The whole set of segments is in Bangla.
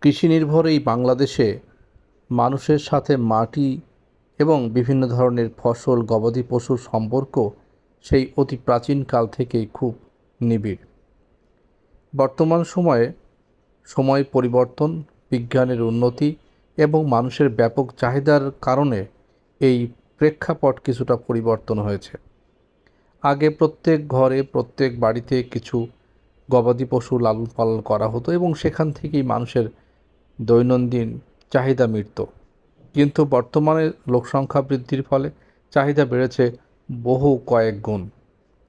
কৃষি নির্ভর এই বাংলাদেশে মানুষের সাথে মাটি এবং বিভিন্ন ধরনের ফসল, গবাদি পশুর সম্পর্ক সেই অতি প্রাচীনকাল থেকেই খুব নিবিড়। বর্তমান সময় পরিবর্তন, বিজ্ঞানের উন্নতি এবং মানুষের ব্যাপক চাহিদার কারণে এই প্রেক্ষাপট কিছুটা পরিবর্তন হয়েছে। আগে প্রত্যেক ঘরে, প্রত্যেক বাড়িতে কিছু গবাদি পশু লালন পালন করা হতো এবং সেখান থেকেই মানুষের দৈনন্দিন চাহিদা মিটত। কিন্তু বর্তমানে লোকসংখ্যা বৃদ্ধির ফলে চাহিদা বেড়েছে বহু কয়েক গুণ,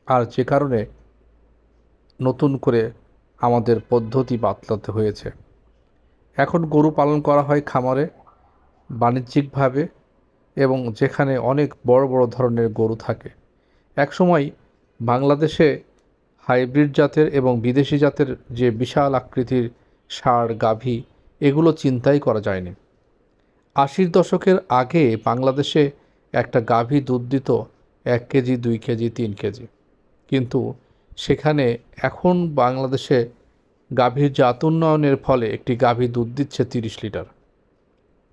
আর যে কারণে নতুন করে আমাদের পদ্ধতি বাতলাতে হয়েছে। এখন গরু পালন করা হয় খামারে, বাণিজ্যিকভাবে, এবং যেখানে অনেক বড় বড় ধরনের গরু থাকে। একসময় বাংলাদেশে হাইব্রিড জাতের এবং বিদেশি জাতের যে বিশাল আকৃতির ষাঁড়, গাভী, এগুলো চিন্তাই করা যায়নি। 80-র দশকের আগে বাংলাদেশে একটা গাভী দুধ দিত 1 কেজি, 2 কেজি, 3 কেজি। কিন্তু সেখানে এখন বাংলাদেশে গাভীর জাত উন্নয়নের ফলে একটি গাভী দুধ দিচ্ছে 30 লিটার।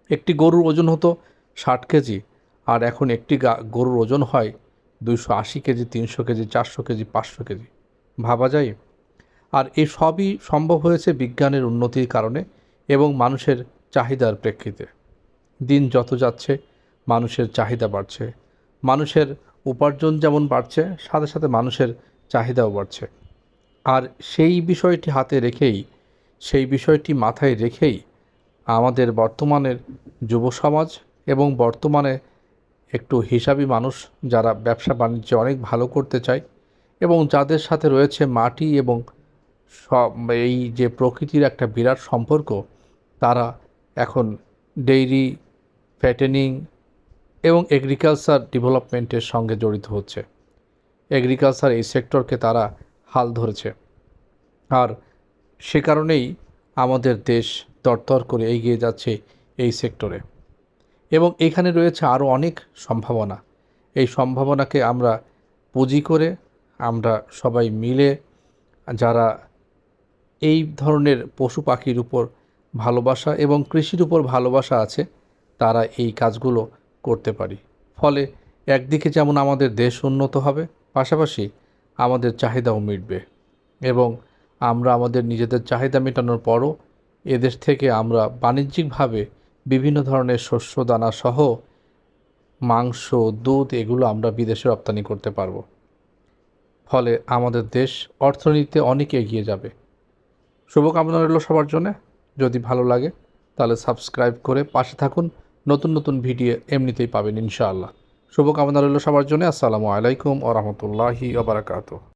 একটি গরুর ওজন হতো 60 কেজি, আর এখন একটি গরুর ওজন হয় 280 কেজি, 300 কেজি, 400 কেজি, 500 কেজি। ভাবা যায়? আর এই সবই সম্ভব হয়েছে বিজ্ঞানের উন্নতির কারণে এবং মানুষের চাহিদার প্রেক্ষিতে। দিন যত যাচ্ছে মানুষের চাহিদা বাড়ছে, মানুষের উপার্জন যেমন বাড়ছে, সাথে সাথে মানুষের চাহিদাও বাড়ছে। আর সেই বিষয়টি মাথায় রেখেই আমাদের বর্তমানের যুব সমাজ এবং বর্তমানে একটু হিসাবি মানুষ, যারা ব্যবসা বাণিজ্যে অনেক ভালো করতে চায় এবং যাদের সাথে রয়েছে মাটি এবং এই যে প্রকৃতির একটা বিরাট সম্পর্ক, তারা এখন ডেইরি, ফ্যাটেনিং এবং এগ্রিকালচার ডেভেলপমেন্টের সঙ্গে জড়িত হচ্ছে। এগ্রিকালচার এই সেক্টরকে তারা হাল ধরেছে, আর সে কারণেই আমাদের দেশ তরতর করে এগিয়ে যাচ্ছে এই সেক্টরে। এবং এখানে রয়েছে আরও অনেক সম্ভাবনা। এই সম্ভাবনাকে আমরা পুঁজি করে আমরা সবাই মিলে, যারা এই ধরনের পশু পাখির উপর ভালোবাসা এবং কৃষির উপর ভালোবাসা আছে, তারা এই কাজগুলো করতে পারি। ফলে একদিকে যেমন আমাদের দেশ উন্নত হবে, পাশাপাশি আমাদের চাহিদাও মিটবে এবং আমরা আমাদের নিজেদের চাহিদা মেটানোর পরও এদেশ থেকে আমরা বাণিজ্যিকভাবে বিভিন্ন ধরনের শস্য দানা সহ মাংস, দুধ, এগুলো আমরা বিদেশে রপ্তানি করতে পারবো। ফলে আমাদের দেশ অর্থনীতিতে অনেক এগিয়ে যাবে। শুভকামনা রইল সবার জন্যে। যদি ভালো লাগে তাহলে সাবস্ক্রাইব করে পাশে থাকুন। নতুন নতুন ভিডিও এমনিতেই পাবেন ইনশাআল্লাহ। শুভকামনা রইল সবার জন্য। আসসালামু আলাইকুম ওয়া রাহমাতুল্লাহি ওয়া বারাকাতুহু।